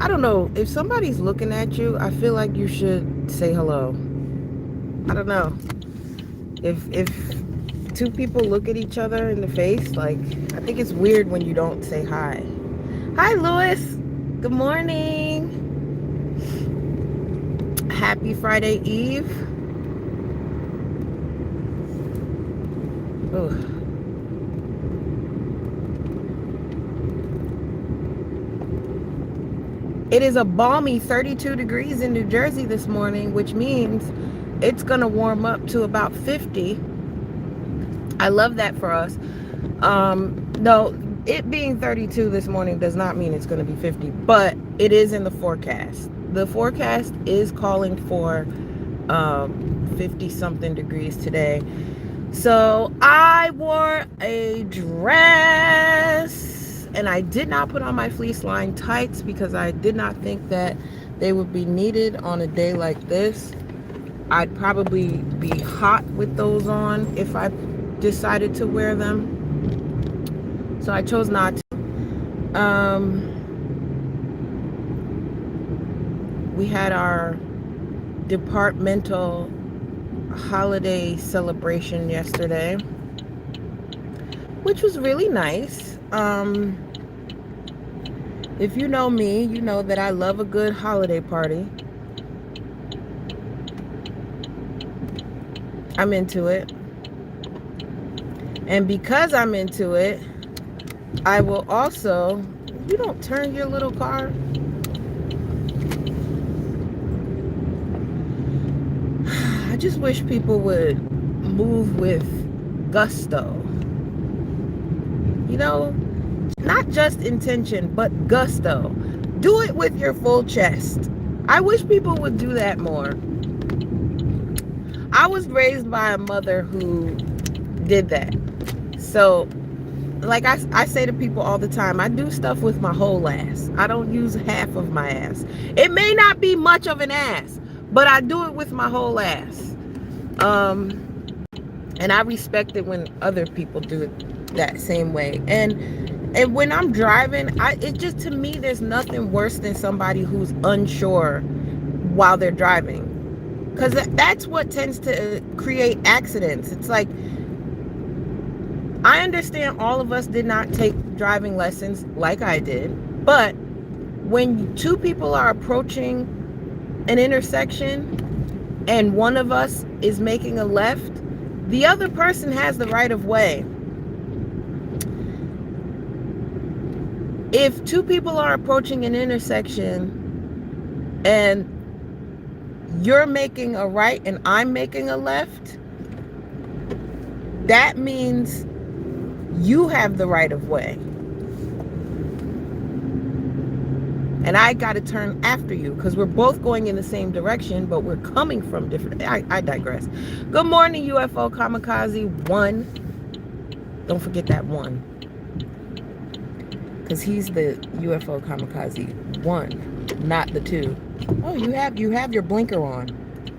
I don't know. If somebody's looking at you, I feel like you should say hello. I don't know. If two people look at each other in the face, like, I think it's weird when you don't say hi. Hi, Louis. Good morning. Happy Friday Eve. Ugh. It is a balmy 32 degrees in New Jersey this morning, which means it's going to warm up to about 50. I love that for us. No, it being 32 this morning does not mean it's going to be 50, but it is in the forecast. The forecast is calling for 50 something degrees today. So I wore a dress and I did not put on my fleece lined tights because I did not think that they would be needed on a day like this. I'd probably be hot with those on if I decided to wear them. So I chose not to. We had our departmental holiday celebration yesterday, which was really nice. If you know me, you know that I love a good holiday party. I'm into it. And because I'm into it, I will also, you don't turn your little car. I just wish people would move with gusto. You know, not just intention, but gusto. Do it with your full chest. I wish people would do that more. I was raised by a mother who did that. So, like I say to people all the time, I do stuff with my whole ass. I don't use half of my ass. It may not be much of an ass, but I do it with my whole ass. And I respect it when other people do it that same way. And when I'm driving, it just, to me, there's nothing worse than somebody who's unsure while they're driving. Because that's what tends to create accidents. It's like, I understand all of us did not take driving lessons like I did, but when two people are approaching an intersection and one of us is making a left, the other person has the right of way. If two people are approaching an intersection and you're making a right and I'm making a left, that means you have the right of way. And I got to turn after you because we're both going in the same direction, but we're coming from different. I digress. Good morning, UFO Kamikaze 1. Don't forget that 1. Because he's the UFO Kamikaze 1, not the 2. Oh, you have your blinker on.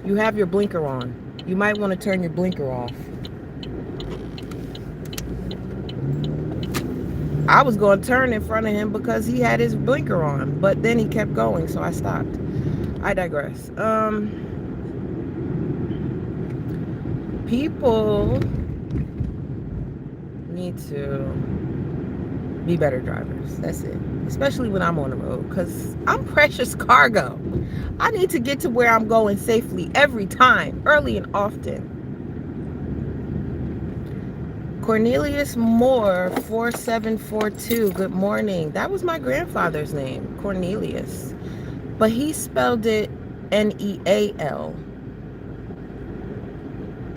You have your blinker on. You might want to turn your blinker off. I was going to turn in front of him because he had his blinker on, but then he kept going, so I stopped. I digress. People need to be better drivers. That's it. Especially when I'm on the road, because I'm precious cargo. I need to get to where I'm going safely every time, early and often. Cornelius Moore 4742. Good morning. That was my grandfather's name, Cornelius, but he spelled it Neal.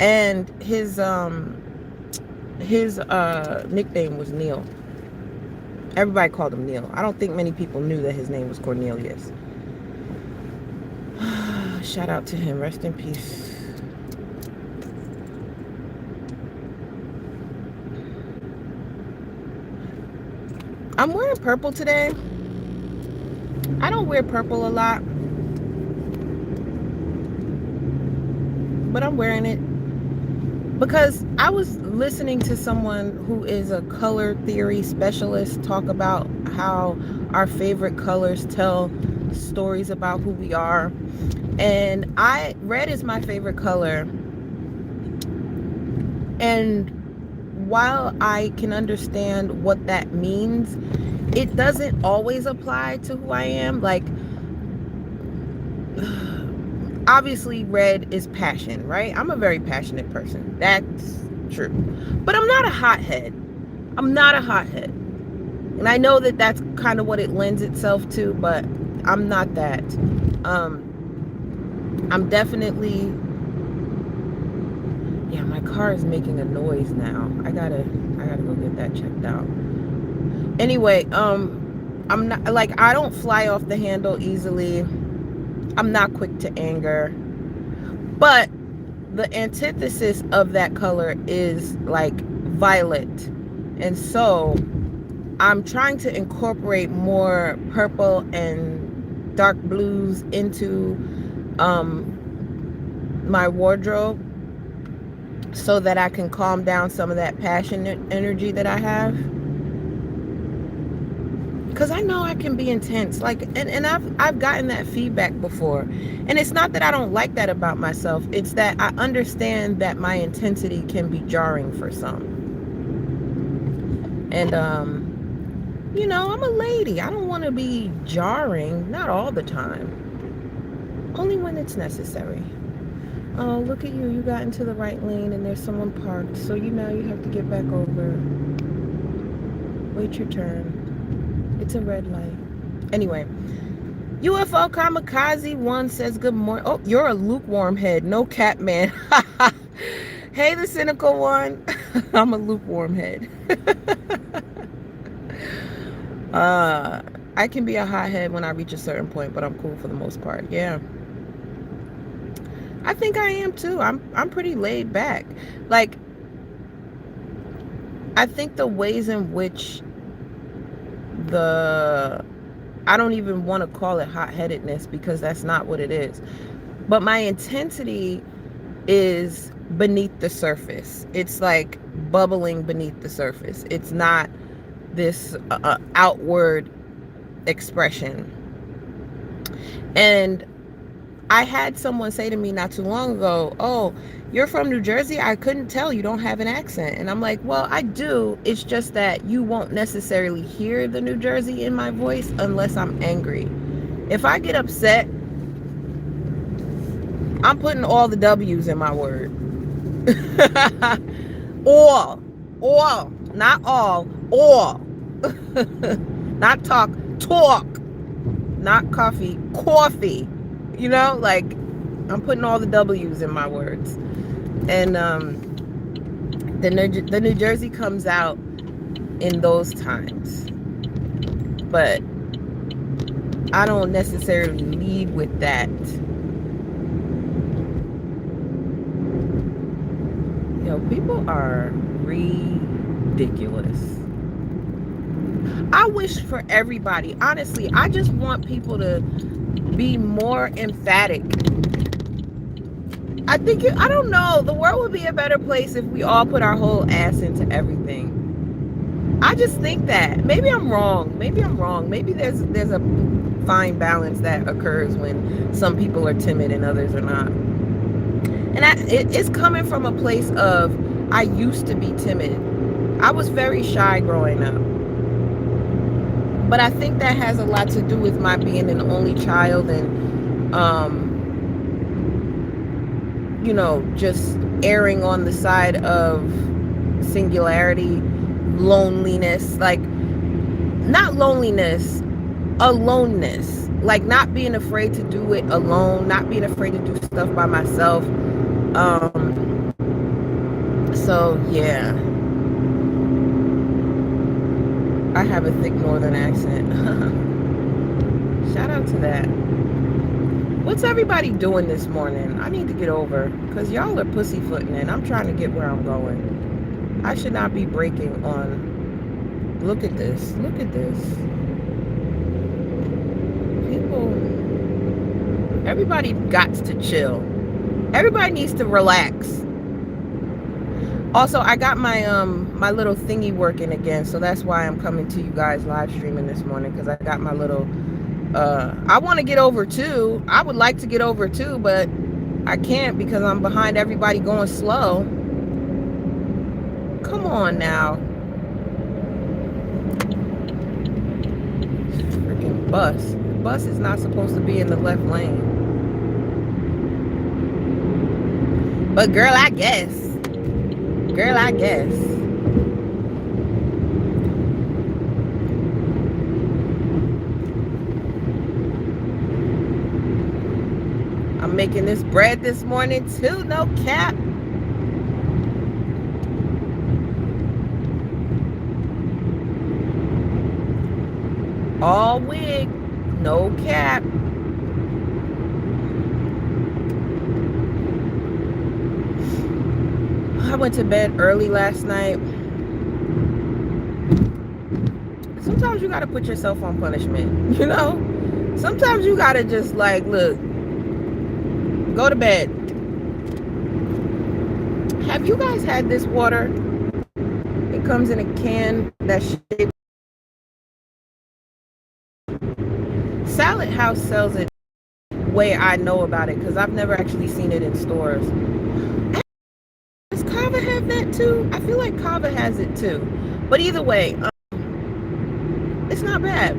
And his nickname was Neil. Everybody called him Neil. I don't think many people knew that his name was Cornelius. Shout out to him. Rest in peace. I'm wearing purple today. I don't wear purple a lot, but I'm wearing it because I was listening to someone who is a color theory specialist talk about how our favorite colors tell stories about who we are. And red is my favorite color. And while I can understand what that means, it doesn't always apply to who I am. Like, obviously red is passion, right? I'm a very passionate person. That's true. But I'm not a hothead. I'm not a hothead. And I know that that's kind of what it lends itself to, but I'm not that. I'm definitely, yeah, my car is making a noise now. I gotta go get that checked out. Anyway, I'm not, like, I don't fly off the handle easily. I'm not quick to anger. But the antithesis of that color is like violet. And so I'm trying to incorporate more purple and dark blues into my wardrobe so that I can calm down some of that passionate energy that I have. Because I know I can be intense. Like, and I've gotten that feedback before. And it's not that I don't like that about myself. It's that I understand that my intensity can be jarring for some. And you know, I'm a lady. I don't want to be jarring. Not all the time. Only when it's necessary. Oh, look at you. You got into the right lane and there's someone parked. So you have to get back over. Wait your turn. It's a red light. Anyway. UFO Kamikaze 1 says good morning. Oh, you're a lukewarm head. No cap, man. Hey, the cynical one. I'm a lukewarm head. I can be a hothead when I reach a certain point, but I'm cool for the most part. Yeah. I think I am too. I'm pretty laid back. Like, I think the ways in which I don't even want to call it hot-headedness because that's not what it is. But my intensity is beneath the surface. It's like bubbling beneath the surface. It's not this outward expression. And I had someone say to me not too long ago, oh, you're from New Jersey? I couldn't tell. You don't have an accent. And I'm like, well, I do. It's just that you won't necessarily hear the New Jersey in my voice unless I'm angry. If I get upset, I'm putting all the W's in my word. All, not all, all. Not talk, not coffee. You know, like, I'm putting all the W's in my words. And the New Jersey comes out in those times. But I don't necessarily lead with that. Yo, people are ridiculous. I wish for everybody, honestly, I just want people to be more emphatic. I think, I don't know, the world would be a better place if we all put our whole ass into everything. I just think that. Maybe I'm wrong. Maybe there's a fine balance that occurs when some people are timid and others are not. And it's coming from a place of, I used to be timid. I was very shy growing up. But I think that has a lot to do with my being an only child and, you know, just erring on the side of singularity, loneliness, like, not loneliness, aloneness, like not being afraid to do it alone, not being afraid to do stuff by myself. So yeah. I have a thick northern accent. Shout out to that. What's everybody doing this morning? I need to get over, because y'all are pussyfooting and I'm trying to get where I'm going. I should not be breaking on. Look at this. Look at this. People. Everybody got to chill. Everybody needs to relax. Also, I got my my little thingy working again, so that's why I'm coming to you guys live streaming this morning, because I got my little I want to get over 2. I would like to get over 2, but I can't because I'm behind everybody going slow. Come on now. Freaking bus. The bus is not supposed to be in the left lane. But girl, I guess. Girl, I guess. I'm making this bread this morning too, no cap. All wig, no cap. I went to bed early last night. Sometimes you gotta put yourself on punishment, you know? Sometimes you gotta just like, look, go to bed. Have you guys had this water? It comes in a can that's shaped. Salad House sells it the way I know about it because I've never actually seen it in stores. Does Kava have that too? I feel like Kava has it too. But either way, it's not bad.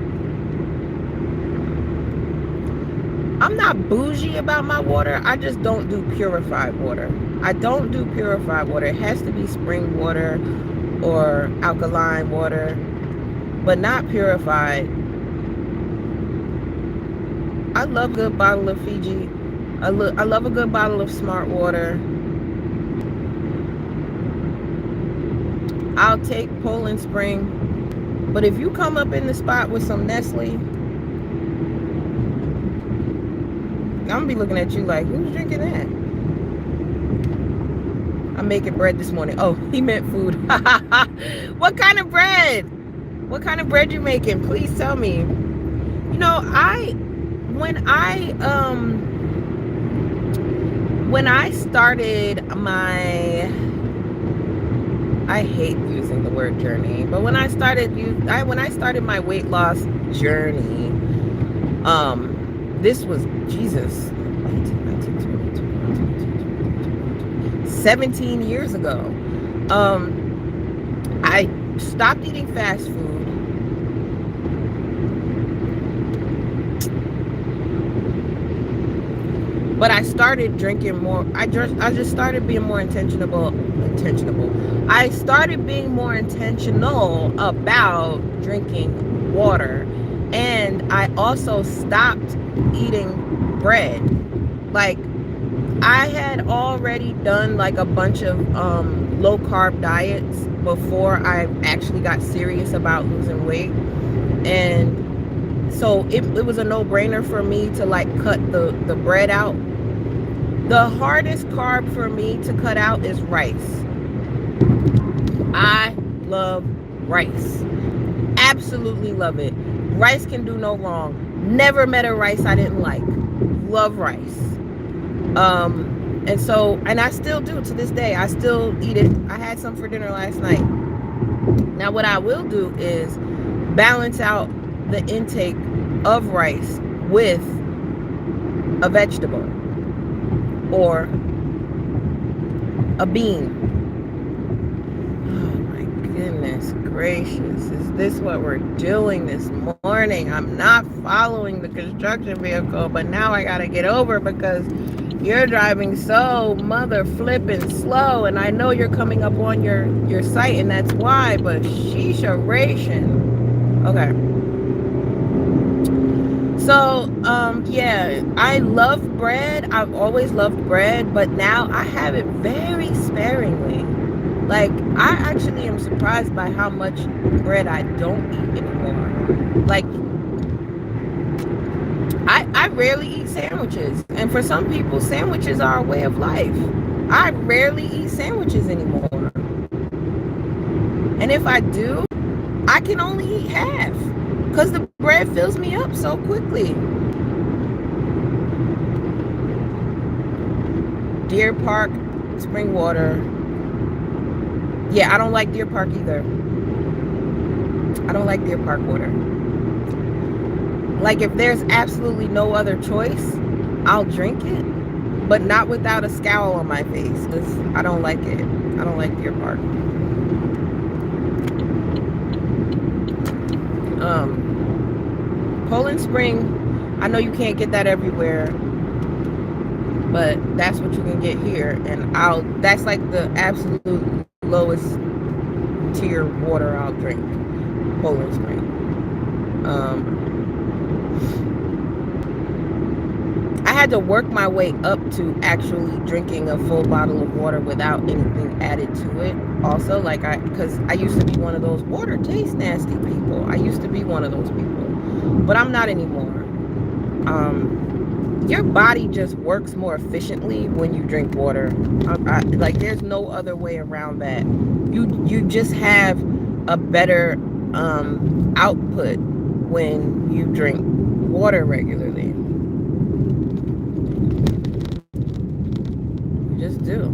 I'm not bougie about my water. I just don't do purified water. I don't do purified water. It has to be spring water or alkaline water, but not purified. I love a good bottle of Fiji. I love a good bottle of Smart Water. I'll take Poland Spring. But if you come up in the spot with some Nestle, I'm gonna be looking at you like, who's drinking that? I'm making bread this morning. Oh, he meant food. What kind of bread? What kind of bread you making? Please tell me. You know, when I started my, I hate using the word journey, but when I started my weight loss journey, this was Jesus, 17 years ago. I stopped eating fast food. But I started drinking more. I just started being more intentional. I started being more intentional about drinking water. And I also stopped eating bread. Like, I had already done like a bunch of low carb diets before I actually got serious about losing weight. And so it was a no-brainer for me to like cut the bread out. The hardest carb for me to cut out is rice. I love rice. Absolutely love it. Rice can do no wrong. Never met a rice I didn't like. Love rice. And I still do to this day. I still eat it. I had some for dinner last night. Now what I will do is balance out the intake of rice with a vegetable or a bean. Oh my goodness gracious. Is this what we're doing this morning? I'm not following the construction vehicle, but now I gotta get over because you're driving so mother flipping slow, and I know you're coming up on your site, and that's why, but sheesh-a-ration. Okay. So, yeah, I love bread. I've always loved bread, but now I have it very sparingly. Like, I actually am surprised by how much bread I don't eat anymore. Like, I rarely eat sandwiches. And for some people, sandwiches are a way of life. I rarely eat sandwiches anymore. And if I do, I can only eat half because the bread fills me up so quickly. Deer Park spring water. Yeah, I don't like Deer Park either. I don't like Deer Park water. Like if there's absolutely no other choice, I'll drink it, but not without a scowl on my face, because I don't like it. I don't like Deer Park. Poland Spring, I know you can't get that everywhere, but that's what you can get here. And that's like the absolute lowest tier water I'll drink. Poland Spring. I had to work my way up to actually drinking a full bottle of water without anything added to it. Also, like because I used to be one of those water tastes nasty people. I used to be one of those people, but I'm not anymore. Your body just works more efficiently when you drink water. Like there's no other way around that. You just have a better output when you drink water regularly. You just do.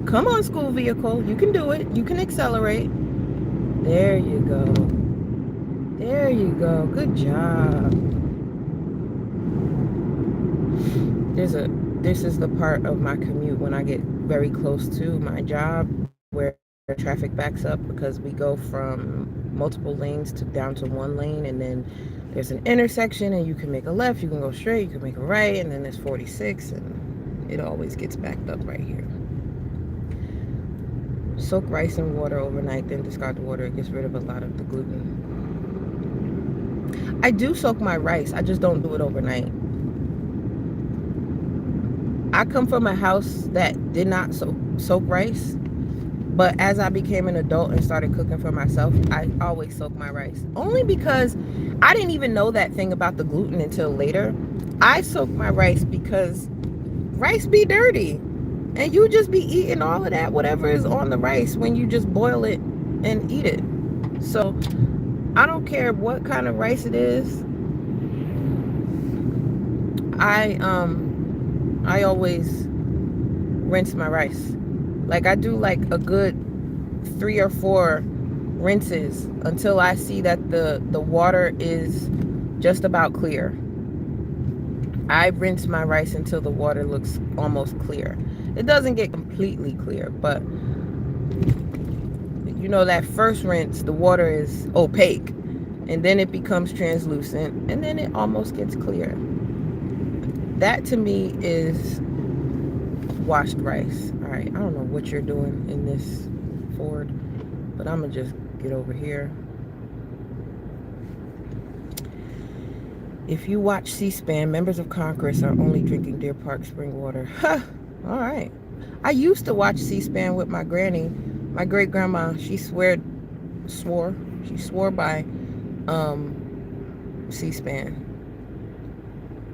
Come on, school vehicle. You can do it. You can accelerate. There you go. There you go. Good job. This is the part of my commute when I get very close to my job where traffic backs up, because we go from multiple lanes down to one lane, and then there's an intersection and you can make a left, you can go straight, you can make a right, and then there's 46, and it always gets backed up right here. Soak rice in water overnight, then discard the water. It gets rid of a lot of the gluten. I do soak my rice, I just don't do it overnight. I come from a house that did not soak rice, but as I became an adult and started cooking for myself, I always soak my rice. Only because I didn't even know that thing about the gluten until later. I soak my rice because rice be dirty, and you just be eating all of that, whatever is on the rice, when you just boil it and eat it. So I don't care what kind of rice it is. I always rinse my rice. Like I do like a good 3 or 4 rinses until I see that the water is just about clear. I rinse my rice until the water looks almost clear. It doesn't get completely clear, but you know, that first rinse, the water is opaque, and then it becomes translucent, and then it almost gets clear. That to me is washed rice. All right, I don't know what you're doing in this Ford, but I'm gonna just get over here. If you watch C-SPAN, members of Congress are only drinking Deer Park spring water. Huh, all right. I used to watch C-SPAN with my granny. My great grandma, she swore by C-SPAN.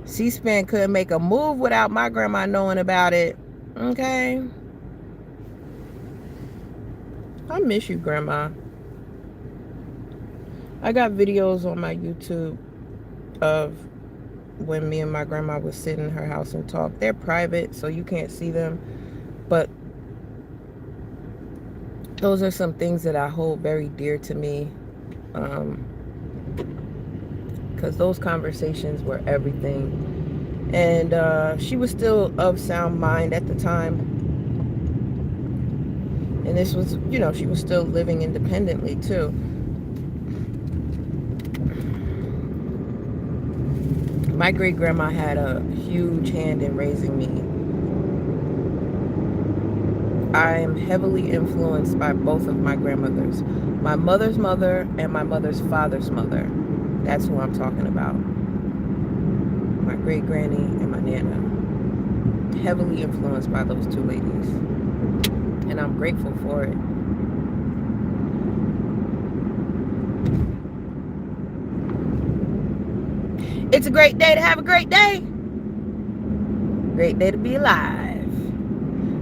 C-SPAN couldn't make a move without my grandma knowing about it. Okay. I miss you, Grandma. I got videos on my YouTube of when me and my grandma would sit in her house and talk. They're private, so you can't see them. But those are some things that I hold very dear to me. Because those conversations were everything. And she was still of sound mind at the time. And this was, you know, she was still living independently too. My great grandma had a huge hand in raising me. I am heavily influenced by both of my grandmothers. My mother's mother and my mother's father's mother. That's who I'm talking about. My great granny and my nana. Heavily influenced by those two ladies. And I'm grateful for it. It's a great day to have a great day. Great day to be alive.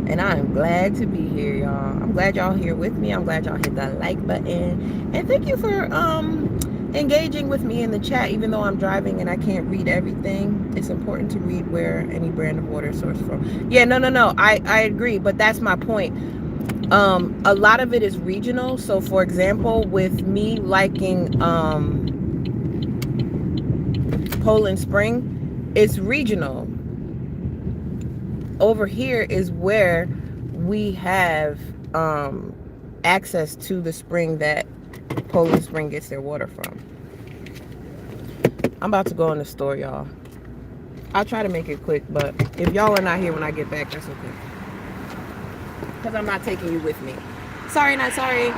And I am glad to be here, y'all. I'm glad y'all here with me. I'm glad y'all hit the like button. And thank you for engaging with me in the chat, even though I'm driving and I can't read everything. It's important to read where any brand of water is sourced from. Yeah, no. I agree, but that's my point. A lot of it is regional. So for example, with me liking Poland Spring, it's regional. Over here is where we have access to the spring that Poland Spring gets their water from. I'm about to go in the store, y'all. I'll try to make it quick, but if y'all are not here when I get back, that's okay. Because I'm not taking you with me. Sorry, not sorry.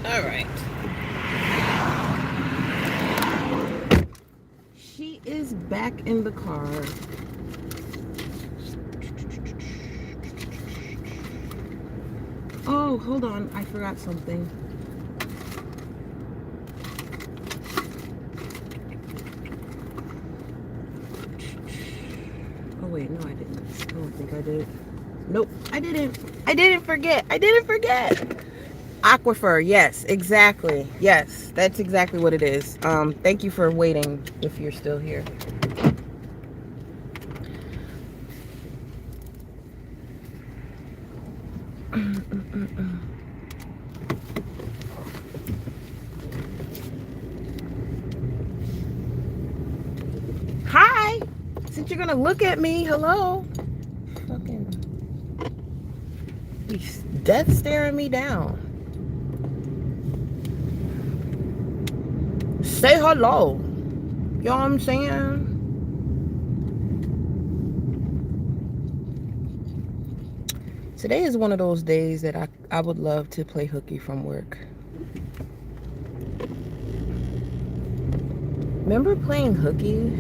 All right. She is back in the car. Oh, hold on. I forgot something. Oh, wait. No, I didn't. I don't think I did. Nope, I didn't. I didn't forget. I didn't forget. Aquifer, yes, exactly. Yes, that's exactly what it is. Thank you for waiting if you're still here. Hi! Since you're gonna look at me, hello. Fucking he's death staring me down. Say hello. You know what I'm saying? Today is one of those days that I would love to play hooky from work. Remember playing hooky?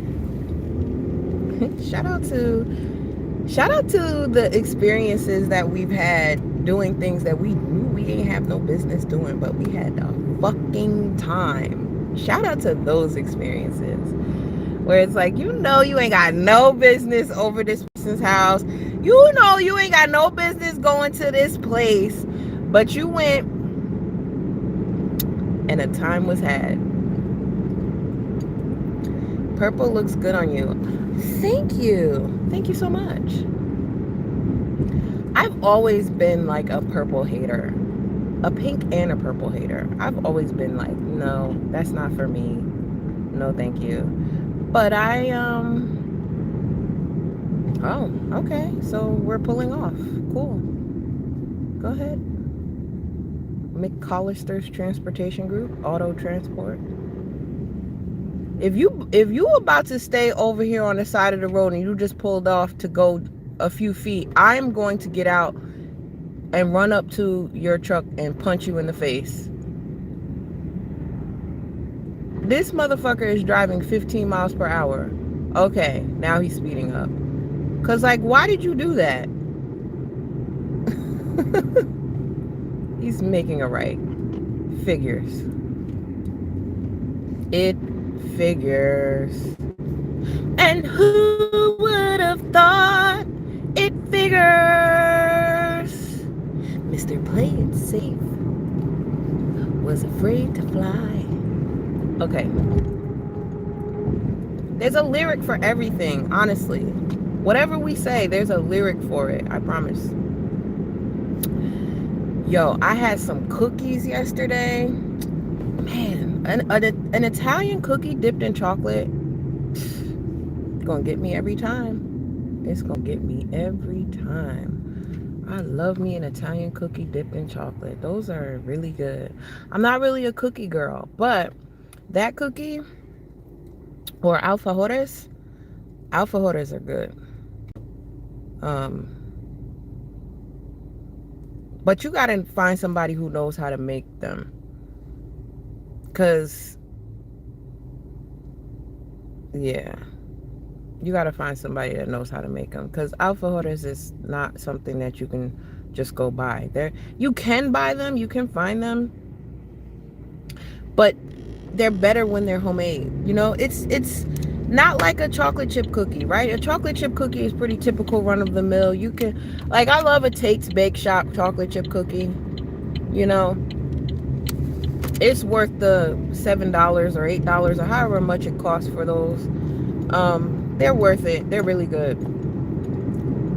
Shout out to the experiences that we've had doing things that we knew we ain't have no business doing, but we had a fucking time. Shout out to those experiences where it's like, you know, you ain't got no business over this person's house. You know, you ain't got no business going to this place, but you went and a time was had. Purple looks good on you. Thank you. Thank you so much. I've always been like a purple hater. a pink and a purple hater. I've always been like, no, that's not for me. No, thank you. But oh, okay. So we're pulling off. Cool. Go ahead. McCollister's Transportation Group, Auto Transport. If you about to stay over here on the side of the road and you just pulled off to go a few feet, I'm going to get out and run up to your truck and punch you in the face. This motherfucker is driving 15 miles per hour. Okay, now he's speeding up. Cause like, why did you do that? He's making a right. Figures. It figures. And who would have thought it figures? Mr. Play It Safe was afraid to fly. Okay. There's a lyric for everything, honestly. Whatever we say, there's a lyric for it. I promise. Yo, I had some cookies yesterday. Man, an Italian cookie dipped in chocolate. It's gonna get me every time. It's gonna get me every time. I love me an Italian cookie dipped in chocolate. Those are really good. I'm not really a cookie girl, but that cookie or alfajores are good. But you gotta find somebody who knows how to make them. Cause yeah, you gotta find somebody that knows how to make them. Cause alfajores is not something that you can just go buy. You can buy them, you can find them, but they're better when they're homemade. You know, it's not like a chocolate chip cookie, right? A chocolate chip cookie is pretty typical, run of the mill. You can, like, I love a Tate's Bake Shop chocolate chip cookie. You know, it's worth the $7 or $8 or however much it costs for those. They're worth it. They're really good.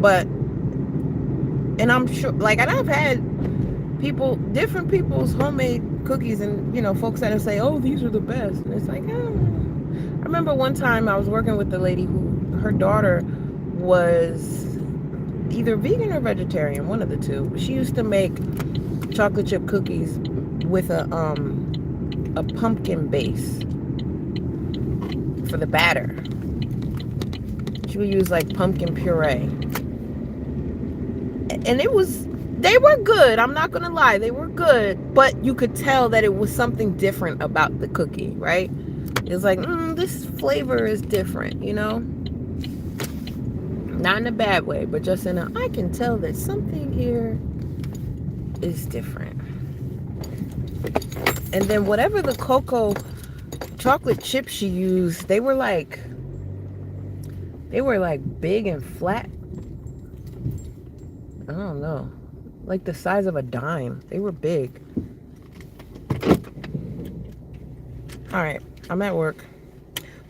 But, and I'm sure, like, and I've had different people's homemade cookies, and, you know, folks that say, oh, these are the best. And it's like, I remember one time I was working with a lady who, her daughter was either vegan or vegetarian, one of the two. She used to make chocolate chip cookies with a pumpkin base for the batter. She would use like pumpkin puree. And they were good. I'm not gonna lie, they were good, but you could tell that it was something different about the cookie, right? It was like, this flavor is different, you know? Not in a bad way, but just in I can tell that something here is different. And then whatever the cocoa chocolate chips she used, they were like big and flat. I don't know. Like the size of a dime. They were big. All right. I'm at work.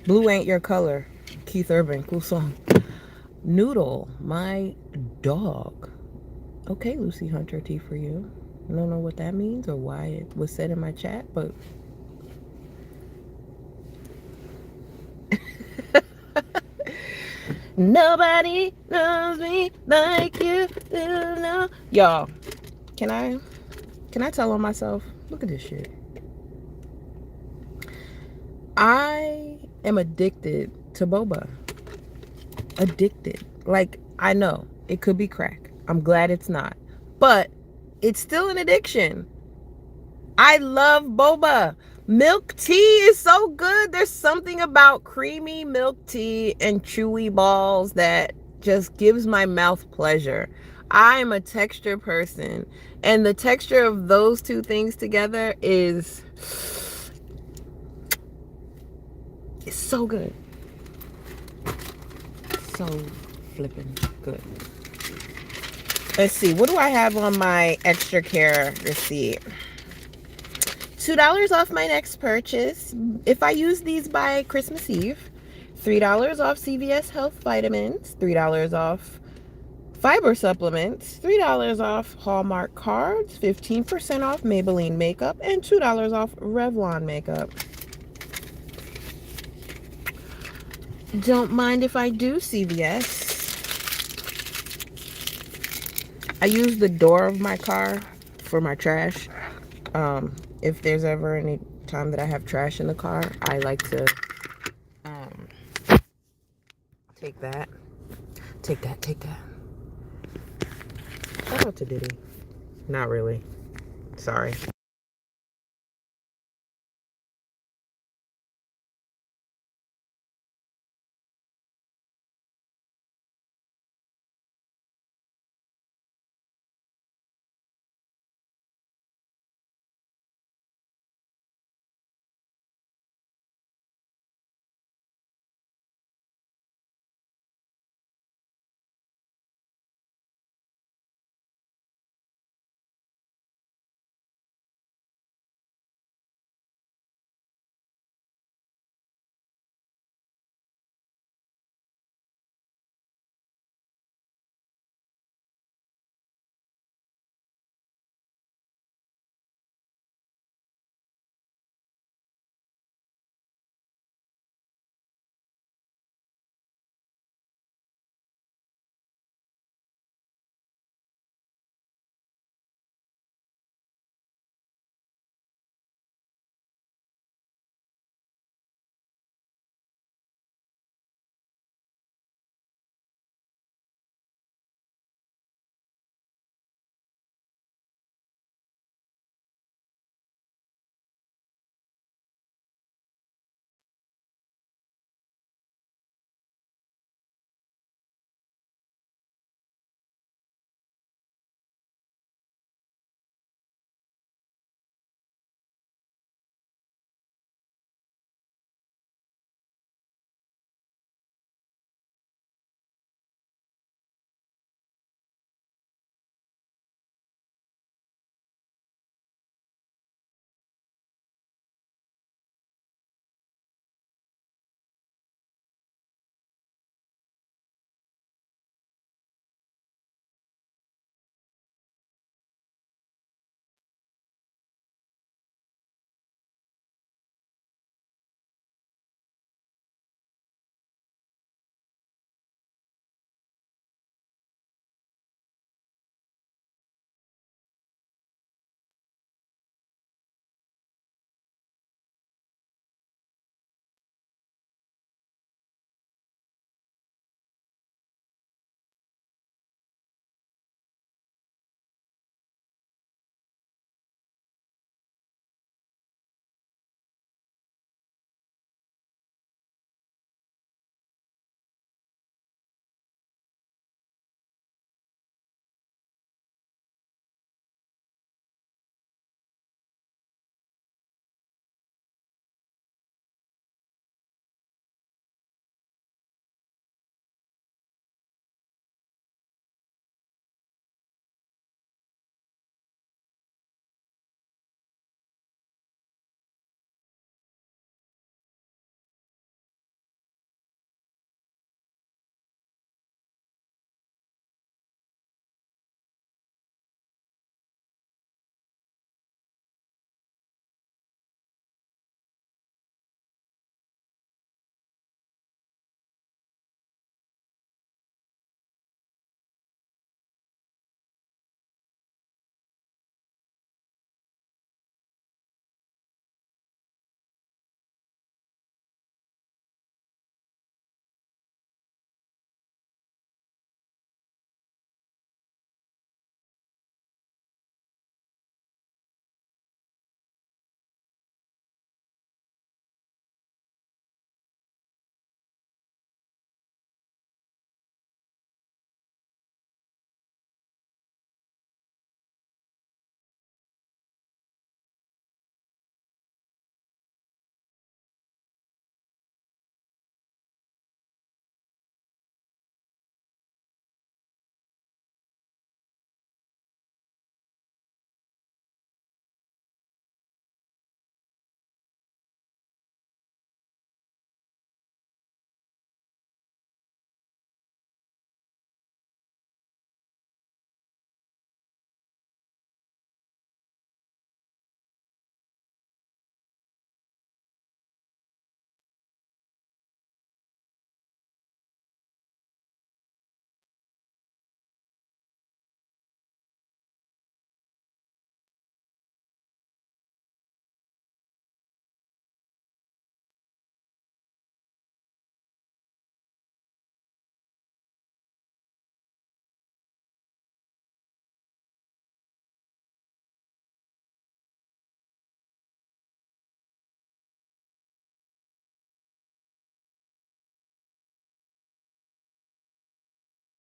Blue Ain't Your Color. Keith Urban. Cool song. Noodle. My dog. Okay, Lucy Hunter, tea for you. I don't know what that means or why it was said in my chat, but nobody knows me like you do now. Y'all, can I tell on myself? Look at this shit. I am addicted to boba. Addicted. Like, I know it could be crack. I'm glad it's not. But it's still an addiction. I love boba. Milk tea is so good. There's something about creamy milk tea and chewy balls that just gives my mouth pleasure. I am a texture person. And the texture of those two things together is so good. So flipping good. Let's see. What do I have on my extra care receipt? $2 off my next purchase if I use these by Christmas Eve. $3 off CVS Health Vitamins. $3 off Fiber supplements, $3 off Hallmark cards, 15% off Maybelline makeup, and $2 off Revlon makeup. Don't mind if I do, CVS. I use the door of my car for my trash. If there's ever any time that I have trash in the car, I like to take that. Shout out to Diddy. Not really. Sorry.